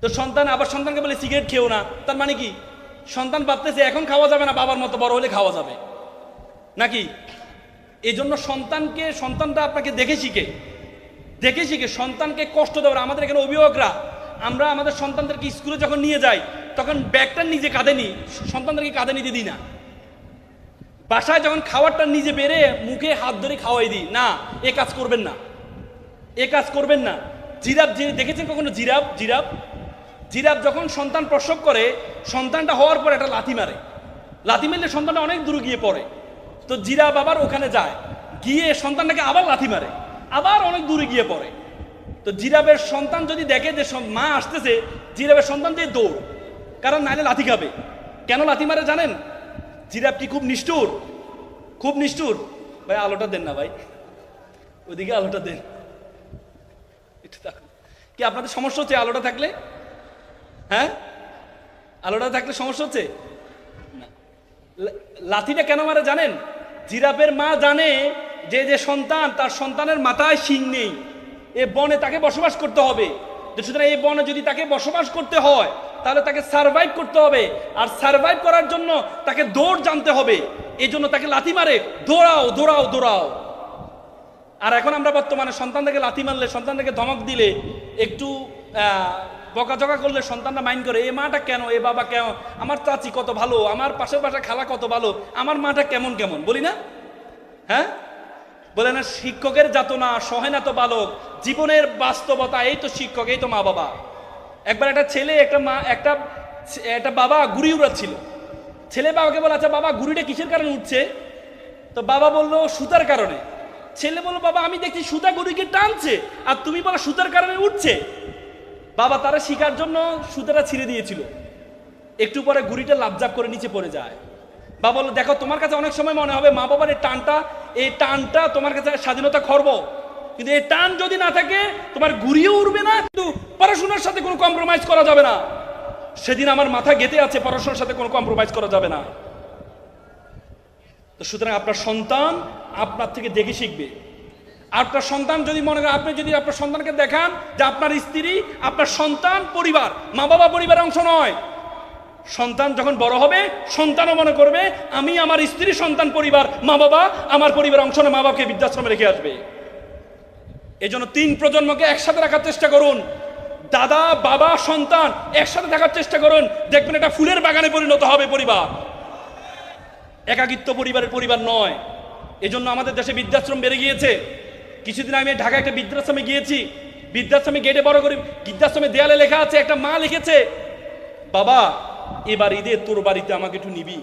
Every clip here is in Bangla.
তো সন্তান আবার সন্তানকে বলে সিগারেট খেও না, তার মানে কি সন্তান ভাবতেছে এখন খাওয়া যাবে না, বাবার মতো বড় হলে খাওয়া যাবে নাকি? এই জন্য সন্তানটা আপনাকে দেখে শিখে সন্তানকে কষ্ট দেওয়ার। আমাদের এখানে অভিভাবকরা আমরা আমাদের সন্তানদেরকে স্কুলে যখন নিয়ে যাই তখন ব্যাগটা নিজে কাঁধে নিই, সন্তানদেরকে কাঁধে নিতে দিই না। বাসায় যখন খাবারটা নিজে বেড়ে মুখে হাত ধরে খাওয়াই দিই না। এ কাজ করবেন না। জিরাফ দেখেছেন কখনো? জিরাফ যখন সন্তান প্রসব করে, সন্তানটা হওয়ার পর একটা লাথি মারলে সন্তানটা অনেক দূরে গিয়ে পড়ে। তো জিরাফ আবার ওখানে যায়, গিয়ে সন্তানটাকে আবার লাথি মারে, আবার অনেক দূরে গিয়ে পড়ে। তো জিরাফের সন্তান যদি দেখে যে মা আসতেছে, জিরাফের সন্তান দিয়ে দৌড়, কারণ নাইলে লাথি খাবে। কেন লাথি মারে জানেন? জিরাফটি খুব নিষ্ঠুর। ভাই আলোটা দেন না ভাই, ওইদিকে আলোটা দেন। কি আপনাদের সমস্যা হচ্ছে আলোটা থাকলে? হ্যাঁ, আলোটা থাকলে সমস্যা হচ্ছে না। লাথিটা কেন মারে জানেন? জিরাফের মা জানে যে সন্তান, তার সন্তানের মাথায় শিং নেই, এ বনে তাকে বসবাস করতে হবে। সুতরাং এই বনে যদি তাকে বসবাস করতে হয় তাহলে তাকে সারভাইভ করতে হবে, আর সারভাইভ করার জন্য তাকে দৌড় জানতে হবে। এই জন্য তাকে লাথি মারে, দৌড়াও। আর এখন আমরা বর্তমানে সন্তানদেরকে লাথি মারলে, সন্তানদেরকে ধমক দিলে, একটু বকাঝকা করলে সন্তানরা মাইন্ড করে, এ মাটা কেন, এ বাবা কেন, আমার চাচি কত ভালো, আমার পাশের বাসার খালা কত ভালো, আমার মাটা কেমন বলি না? হ্যাঁ, বলে না শিক্ষকের যাতনা সহে না তো বালক, জীবনের বাস্তবতা এই তো শিক্ষক, এই তো মা বাবা। একবার একটা ছেলে একটা বাবা গুড়ি উড়াচ্ছিল। ছেলে বাবাকে বলে, আচ্ছা বাবা গুড়িটা কিসের কারণে উঠছে? তো বাবা বললো সুতার কারণে। ছেলে বললো, বাবা আমি দেখছি সুতা গুড়িকে টানছে, আর তুমি বলো সুতার কারণে উঠছে। বাবা তারা শিকার জন্য সুতাটা ছিঁড়ে দিয়েছিল, একটু পরে গুড়িটা লাফঝাপ করে নিচে পড়ে যায়। বাবা বললো, দেখো তোমার কাছে অনেক সময় মনে হবে মা বাবার এই টানটা তোমার কাছে স্বাধীনতা খর্ব, কিন্তু এই টান যদি না থাকে তোমার গুড়িও উড়বে না, কিন্তু পড়াশোনার সাথে কোনো কম্প্রোমাইজ করা যাবে না। সেদিন আমার মাথা গেঁথে আছে, পড়াশোনার সাথে কোনো কম্প্রোমাইজ করা যাবে না। তো সুতরাং আপনার সন্তান আপনার থেকে দেখে শিখবে। আপনার সন্তান যদি মনে করেন, আপনি যদি আপনার সন্তানকে দেখান যে আপনার স্ত্রী, আপনার সন্তান পরিবার, মা বাবা পরিবারের অংশ নয়, সন্তান যখন বড় হবে সন্তানও মনে করবে আমি আমার স্ত্রী, সন্তান পরিবার, মা বাবা আমার পরিবার অংশ নয়, মা বাবাকে বৃদ্ধাশ্রমে রেখে আসবে। এই জন্য 3 প্রজন্মকে একসাথে রাখার চেষ্টা করুন। দাদা, বাবা, সন্তান একসাথে থাকার চেষ্টা করুন, দেখবেন এটা ফুলের বাগানে পরিণত হবে পরিবার। একাকিত্ব পরিবার নয়। এজন্য আমাদের দেশে বৃদ্ধাশ্রম বেড়ে গিয়েছে। কিছুদিন আমি ঢাকায় একটা বৃদ্ধাশ্রমে গিয়েছি। বৃদ্ধাশ্রমে গেটে বড় করে বৃদ্ধাশ্রমে দেয়ালে লেখা আছে, একটা মা লিখেছে, বাবা এবার ঈদে তোর বাড়িতে আমাকে একটু নিবি,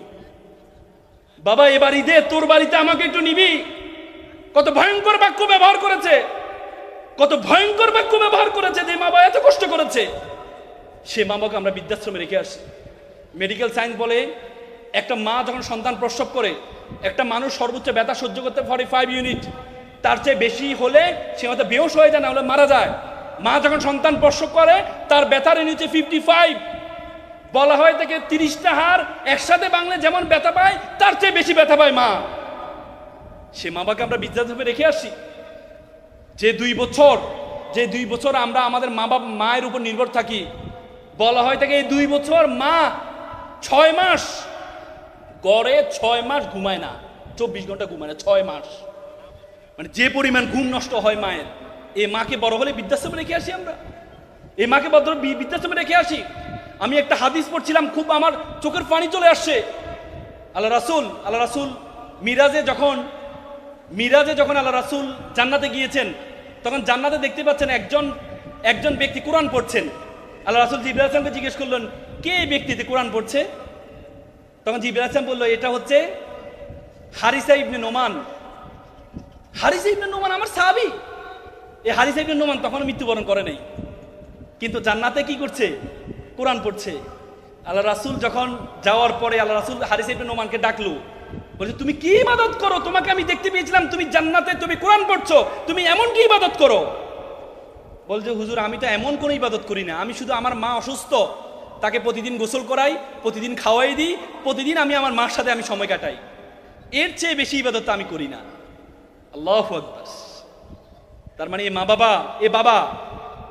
বাবা এবার ঈদে তোর বাড়িতে আমাকে একটু নিবি। কত ভয়ঙ্কর বাক্য ব্যবহার করেছে, যে মা বাবা এত কষ্ট করেছে, সে মা বাবাকে আমরা বৃদ্ধাশ্রমে রেখে আসি। মেডিকেল সায়েন্স বলে একটা মা যখন সন্তান প্রসব করে, একটা মানুষ সর্বোচ্চ ব্যথা সহ্য করতে 45 ইউনিট, তার চেয়ে বেশি হলে সে হয়তো বেহুশ হয়ে যায়, না হলে মারা যায়। মা যখন সন্তান প্রসব করে তার ব্যথার নিচে 55, বলা হয় থেকে 30টা হাড় একসাথে ভাঙলে যেমন ব্যথা পায় তার চেয়ে বেশি ব্যথা পায় মা। সে মা বাবাকে আমরা বৃদ্ধাশ্রমে রেখে আসি। যে 2 বছর আমরা আমাদের মায়ের উপর নির্ভর থাকি, বলা হয় থেকে এই 2 বছর মা 6 মাস গড়ে 6 মাস ঘুমায় না, 24 ঘন্টা ঘুমায় না, 6 মাস, মানে যে পরিমাণ ঘুম নষ্ট হয় মায়ের। এই মাকে বড় হলে বৃদ্ধাশ্রমে রেখে আসি আমরা, এই মাকে বৃদ্ধাশ্রমে রেখে আসি। আমি একটা হাদিস পড়ছিলাম, খুব আমার চোখের পানি চলে আসছে। আল্লাহ রাসূল মিরাজে যখন আল্লাহ রাসূল জান্নাতে গিয়েছেন, তখন জান্নাতে দেখতে পাচ্ছেন একজন ব্যক্তি কোরআন পড়ছেন। আল্লাহ রাসূল জিবরাইল আলাইহিস সালামকে জিজ্ঞেস করলেন, কে এই ব্যক্তিতে কোরআন পড়ছে? তখন জিবরাইল আলাইহিস সালাম বললো, এটা হচ্ছে হারিসা ইবনে নোমান আমার সাহাবী। এই হারিসা ইবনে নোমান তখন মৃত্যুবরণ করে নাই, কিন্তু জান্নাতে কি করছে? কোরআন পড়ছে। আল্লাহ রাসূল যখন যাওয়ার পরে আল্লাহ রাসূল হারিসা ইবনে নোমানকে ডাকলো, বলছে তুমি কি ইবাদত করো? তোমাকে আমি দেখতে পেয়েছিলাম তুমি জান্নাতে, তুমি কোরআন পড়ছো, তুমি এমন কি ইবাদত করো? বলছে, হুজুর আমি তো এমন কোনো ইবাদত করি না, আমি শুধু আমার মা অসুস্থ, তাকে প্রতিদিন গোসল করাই, প্রতিদিন খাওয়াই দিই, প্রতিদিন আমি আমার মার সাথে আমি সময় কাটাই, এর চেয়ে বেশি ইবাদত আমি করি না। আল্লাহু আকবার। তার মানে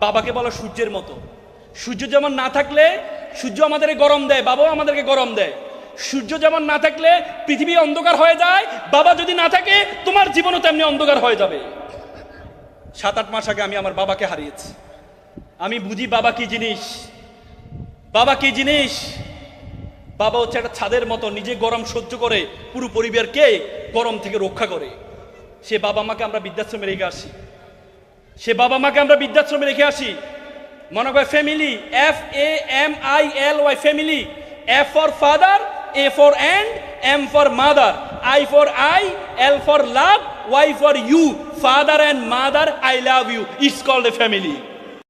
বাবাকে বলা সূর্যের মতো, সূর্য যেমন না থাকলে সূর্য আমাদেরকে গরম দেয়, বাবাও আমাদেরকে গরম দেয়। সূর্য যেমন না থাকলে পৃথিবী অন্ধকার হয়ে যায়, বাবা যদি না থাকে তোমার জীবনও তেমনি অন্ধকার হয়ে যাবে। 7-8 মাস আগে আমি আমার বাবাকে হারিয়েছি। আমি বুঝি বাবা কি জিনিস, বাবা কি জিনিস। বাবা হচ্ছে একটা ছাদের মতো, নিজে গরম সহ্য করে পুরো পরিবারকে গরম থেকে রক্ষা করে। সে বাবা মাকে আমরা বৃদ্ধাশ্রমে রেখে আসি, সে বাবা মাকে আমরা বৃদ্ধাশ্রমে রেখে আসি। মনে করে family, FAMILY family, F for father, A for and, M for mother, I for I, L for love, Y for you, father and mother, I love you, it's called a family.